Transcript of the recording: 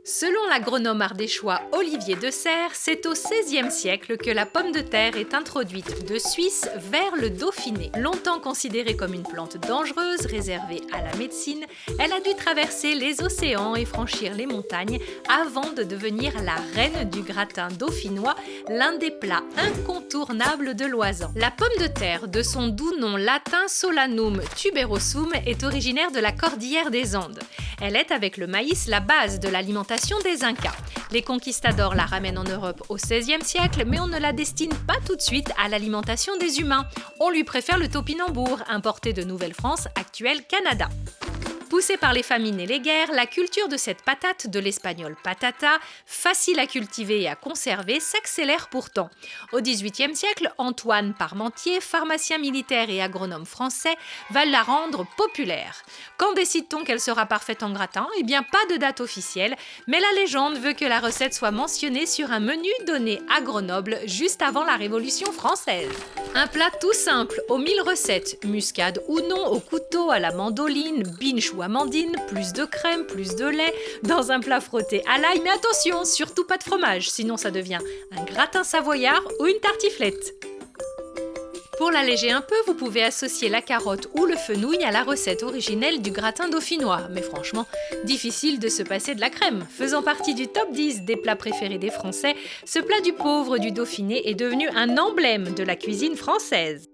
Selon l'agronome ardéchois Olivier de Serres, c'est au XVIe siècle que la pomme de terre est introduite de Suisse vers le Dauphiné. Longtemps considérée comme une plante dangereuse réservée à la médecine, elle a dû traverser les océans et franchir les montagnes avant de devenir la reine du gratin dauphinois, l'un des plats incontournables de l'Oisans. La pomme de terre, de son doux nom latin Solanum tuberosum, est originaire de la cordillère des Andes. Elle est, avec le maïs, la base de l'alimentation des Incas. Les conquistadors la ramènent en Europe au XVIe siècle, mais on ne la destine pas tout de suite à l'alimentation des humains. On lui préfère le topinambour, importé de Nouvelle-France, actuel Canada. Poussée par les famines et les guerres, la culture de cette patate, de l'espagnol patata, facile à cultiver et à conserver, s'accélère pourtant. Au XVIIIe siècle, Antoine Parmentier, pharmacien militaire et agronome français, va la rendre populaire. Quand décide-t-on qu'elle sera parfaite en gratin ? Eh bien, pas de date officielle, mais la légende veut que la recette soit mentionnée sur un menu donné à Grenoble juste avant la Révolution française. Un plat tout simple, aux 1000 recettes, muscade ou non, au couteau, à la mandoline, binge ou amandine, plus de crème, plus de lait, dans un plat frotté à l'ail, mais attention, surtout pas de fromage, sinon ça devient un gratin savoyard ou une tartiflette. Pour l'alléger un peu, vous pouvez associer la carotte ou le fenouil à la recette originelle du gratin dauphinois. Mais franchement, difficile de se passer de la crème. Faisant partie du top 10 des plats préférés des Français, ce plat du pauvre du Dauphiné est devenu un emblème de la cuisine française.